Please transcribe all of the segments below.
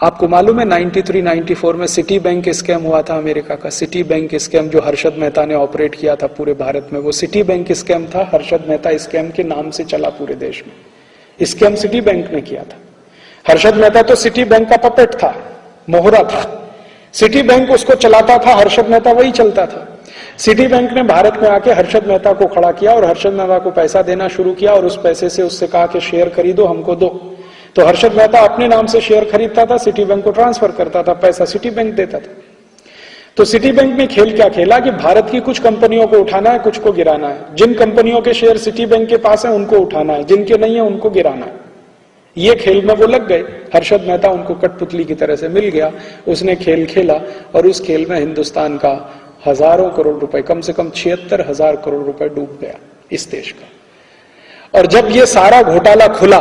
आपको मालूम है 93-94 में सिटी बैंक स्कैम हुआ था अमेरिका का, सिटी बैंक स्कैम जो हर्षद मेहता ने ऑपरेट किया था पूरे भारत में, वो सिटी बैंक स्कैम था, हर्षद मेहता स्कैम के नाम से चला पूरे देश में। स्कैम सिटी बैंक ने किया था। हर्षद मेहता तो सिटी बैंक का पपेट था, मोहरा था। सिटी बैंक उसको चलाता था, हर्षद मेहता वही चलता था। सिटी बैंक ने भारत में आके हर्षद मेहता को खड़ा किया और हर्षद मेहता को पैसा देना शुरू किया और उस पैसे से उससे कहा कि शेयर खरीदो, हमको दो। तो हर्षद मेहता अपने नाम से शेयर खरीदता था, सिटी बैंक को ट्रांसफर करता था, पैसा सिटी बैंक देता था। तो सिटी बैंक ने खेल क्या खेला कि भारत की कुछ कंपनियों को उठाना है, कुछ को गिराना है। जिन कंपनियों के शेयर सिटी बैंक के पास है उनको उठाना है, जिनके नहीं है उनको गिराना है। ये खेल में वो लग गए। हर्षद मेहता उनको कठपुतली की तरह से मिल गया, उसने खेल खेला और उस खेल में हिंदुस्तान का हजारों करोड़ रुपए, कम से कम 76,000 करोड़ रुपए डूब गया इस देश का। और जब ये सारा घोटाला खुला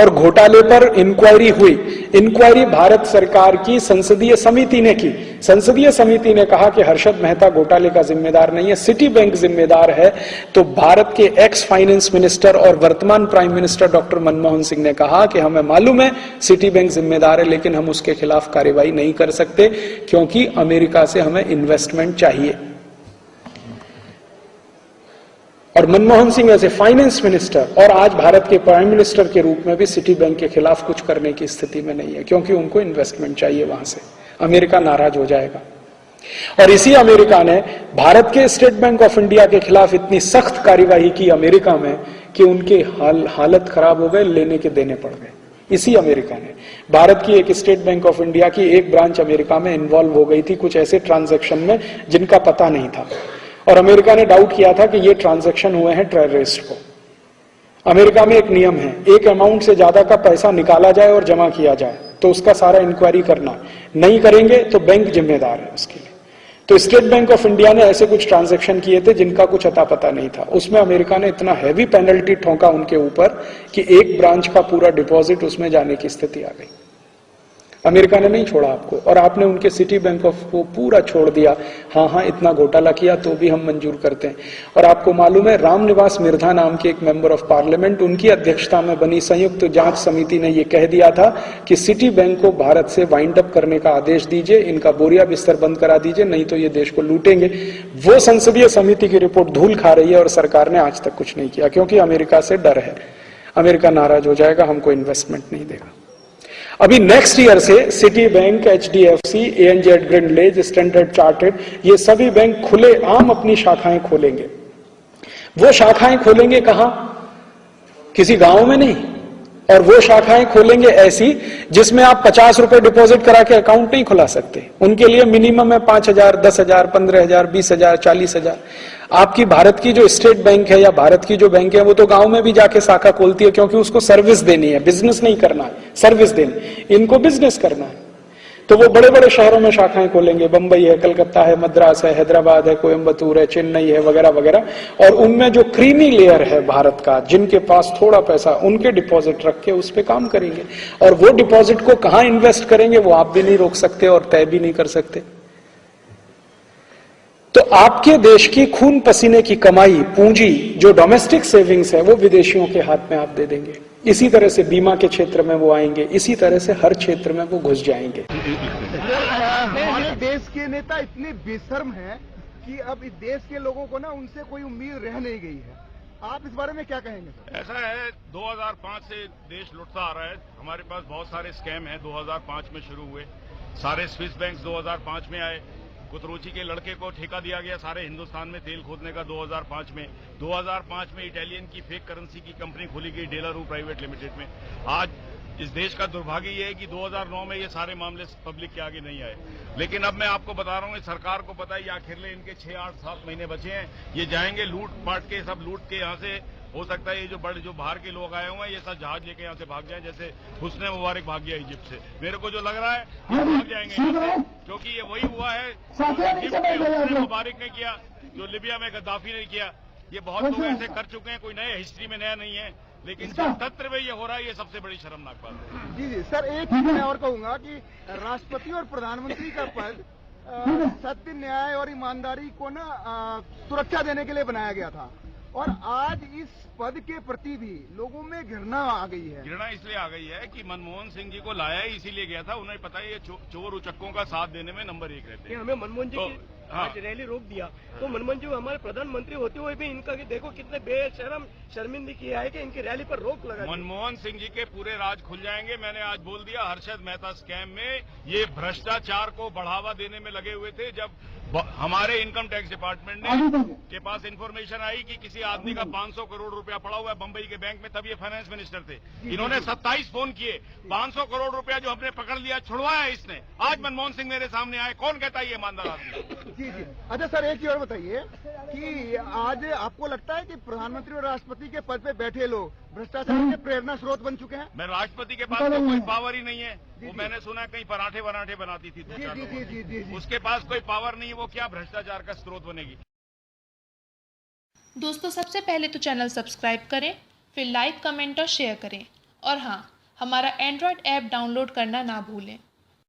और घोटाले पर इंक्वायरी हुई, इंक्वायरी भारत सरकार की संसदीय समिति ने की। संसदीय समिति ने कहा कि हर्षद मेहता घोटाले का जिम्मेदार नहीं है, सिटी बैंक जिम्मेदार है। तो भारत के एक्स फाइनेंस मिनिस्टर और वर्तमान prime minister doctor Manmohan Singh ने कहा कि हमें मालूम है सिटी बैंक जिम्मेदार है, लेकिन हम उसके खिलाफ कार्रवाई नहीं कर सकते क्योंकि अमेरिका से हमें इन्वेस्टमेंट चाहिए। और मनमोहन सिंह ऐसे फाइनेंस मिनिस्टर और आज भारत के प्राइम मिनिस्टर के रूप में भी सिटी बैंक के खिलाफ कुछ करने की स्थिति में नहीं है, क्योंकि उनको इन्वेस्टमेंट चाहिए वहां से। अमेरिका नाराज हो जाएगा। और इसी अमेरिका ने भारत के स्टेट बैंक ऑफ इंडिया के खिलाफ इतनी सख्त कार्यवाही की अमेरिका में कि उनके हालत खराब हो गए, लेने के देने पड़ गए। इसी अमेरिका ने, भारत की एक स्टेट बैंक ऑफ इंडिया की एक ब्रांच अमेरिका में इन्वॉल्व हो गई थी कुछ ऐसे ट्रांजैक्शन में जिनका पता नहीं था, और अमेरिका ने डाउट किया था कि ये ट्रांजैक्शन हुए हैं टेररिस्ट को। अमेरिका में एक नियम है, एक अमाउंट से ज्यादा का पैसा निकाला जाए और जमा किया जाए तो उसका सारा इंक्वायरी करना, नहीं करेंगे तो बैंक जिम्मेदार है उसके लिए। तो स्टेट बैंक ऑफ इंडिया ने ऐसे कुछ ट्रांजैक्शन किए थे जिनका कुछ अता पता नहीं था। उसमें अमेरिका ने इतना हैवी पेनल्टी ठोका उनके ऊपर कि एक ब्रांच का पूरा डिपॉजिट उसमें जाने की स्थिति आ गई। अमेरिका ने नहीं छोड़ा आपको, और आपने उनके सिटी बैंक ऑफ को पूरा छोड़ दिया। हाँ, इतना घोटाला किया तो भी हम मंजूर करते हैं। और आपको मालूम है रामनिवास मिर्धा नाम के एक मेंबर ऑफ पार्लियामेंट, उनकी अध्यक्षता में बनी संयुक्त जांच समिति ने यह कह दिया था कि सिटी बैंक को भारत से वाइंड अप करने का आदेश दीजिए, इनका बोरिया बिस्तर बंद करा दीजिए, नहीं तो ये देश को लूटेंगे। वो संसदीय समिति की रिपोर्ट धूल खा रही है और सरकार ने आज तक कुछ नहीं किया, क्योंकि अमेरिका से डर है। अमेरिका नाराज हो जाएगा, हमको इन्वेस्टमेंट नहीं देगा। अभी नेक्स्ट ईयर से city bank, HDFC, ANZ Grindlays, standard chartered, ये सभी बैंक खुले आम अपनी शाखाएं खोलेंगे। वो शाखाएं खोलेंगे कहां? किसी गांव में नहीं। और वो शाखाएं खोलेंगे ऐसी जिसमें आप 50 रुपए डिपॉजिट करा के अकाउंट नहीं खुला सकते। उनके लिए मिनिमम है 5,000, 10,000, 15,000, 20,000, 40,000। आपकी भारत की जो स्टेट बैंक है या भारत की जो बैंक है वो तो गांव में भी जाके शाखा खोलती है, क्योंकि उसको सर्विस देनी है, बिजनेस नहीं करना है, सर्विस देनी। इनको बिजनेस करना है, तो वो बड़े बड़े शहरों में शाखाएं खोलेंगे। बंबई है, कलकत्ता है, मद्रास है, हैदराबाद है, कोयम्बतूर है, चेन्नई है, वगैरह वगैरह। और उनमें जो क्रीमी लेयर है भारत का, जिनके पास थोड़ा पैसा, उनके डिपॉजिट रख के उस पर काम करेंगे। और वो डिपॉजिट को कहां इन्वेस्ट करेंगे वो आप भी नहीं रोक सकते और तय भी नहीं कर सकते। तो आपके देश की खून पसीने की कमाई, पूंजी, जो डोमेस्टिक सेविंग्स है, वो विदेशियों के हाथ में आप दे देंगे। इसी तरह से बीमा के क्षेत्र में वो आएंगे, इसी तरह से हर क्षेत्र में वो घुस जाएंगे। हमारे देश के नेता इतने बेशर्म हैं कि अब इस देश के लोगों को ना उनसे कोई उम्मीद रह नहीं गई है। आप इस बारे में क्या कहेंगे सर? ऐसा है, 2005 से देश लुटता आ रहा है। हमारे पास बहुत सारे स्कैम हैं, 2005 में शुरू हुए। सारे स्विस बैंक 2005 में आए। कुतरुचि के लड़के को ठेका दिया गया सारे हिंदुस्तान में तेल खोदने का 2005 में। 2005 में इटालियन की फेक करेंसी की कंपनी खोली गई डेलारू प्राइवेट लिमिटेड में। आज इस देश का दुर्भाग्य ये है कि 2009 में ये सारे मामले पब्लिक के आगे नहीं आए। लेकिन अब मैं आपको बता रहा हूँ, सरकार को पता है ये आखिरले इनके 6, 8, 7 महीने बचे हैं। ये जाएंगे लूट पाट के, सब लूट के यहाँ से। हो सकता है ये जो बड़े जो बाहर के लोग आए हुए हैं ये सब जहाज लेके यहाँ से भाग जाएं, जैसे हुस्ने मुबारक भाग गया इजिप्ट से। मेरे को जो लग रहा है ये भाग जाएंगे यहाँ से, क्योंकि ये वही हुआ है जो हुस्ने मुबारक ने किया, जो लिबिया में गद्दाफी ने किया। ये बहुत लोग ऐसे कर चुके हैं, कोई नए हिस्ट्री में नया नहीं है। लेकिन जो तंत्र में ये हो रहा है ये सबसे बड़ी शर्मनाक बात है। जी सर, एक चीज मैं और कहूंगा कि राष्ट्रपति और प्रधानमंत्री का पद सत्य, न्याय और ईमानदारी को ना सुरक्षा देने के लिए बनाया गया था, और आज इस पद के प्रति भी लोगों में घृणा आ गई है। घृणा इसलिए आ गई है कि मनमोहन सिंह जी को लाया ही इसीलिए गया था। उन्हें पता है ये चोर उचक्कों का साथ देने में नंबर 1 रहते हैं। हमें मनमोहन जी तो, की हाँ। आज रैली रोक दिया तो मनमोहन जी हमारे प्रधानमंत्री होते हुए भी इनका कि देखो कितने बेशरम शर्मिंदगी किया है कि इनकी रैली पर रोक लगा दी। मनमोहन सिंह जी के पूरे राज खुल जाएंगे। मैंने आज बोल दिया, हर्षद मेहता स्कैम में ये भ्रष्टाचार को बढ़ावा देने में लगे हुए थे। जब हमारे इनकम टैक्स डिपार्टमेंट ने के पास इंफॉर्मेशन आई कि किसी आदमी का 500 करोड़ रुपया पड़ा हुआ है बंबई के बैंक में, तब ये फाइनेंस मिनिस्टर थे। इन्होंने 27 फोन किए, 500 करोड़ रुपया जो हमने पकड़ लिया छुड़वाया इसने। आज मनमोहन सिंह मेरे सामने आए, कौन कहता है ये ईमानदार आदमी? जी जी। अच्छा सर, एक चीज और बताइए कि आज आपको लगता है कि प्रधानमंत्री और राष्ट्रपति के पद पे बैठे लोग भ्रष्टाचार के प्रेरणा स्रोत बन चुके हैं? मैं राष्ट्रपति के पास तो कोई पावर ही नहीं है। वो मैंने सुना कहीं पराठे वराठे बनाती थी। जी जी जी जी जी। उसके पास कोई पावर नहीं है, वो क्या भ्रष्टाचार का स्रोत बनेगी? दोस्तों, सबसे पहले तो चैनल सब्सक्राइब करें, फिर लाइक, कमेंट और शेयर करें। और हाँ, हमारा एंड्रॉयड ऐप डाउनलोड करना ना भूलें।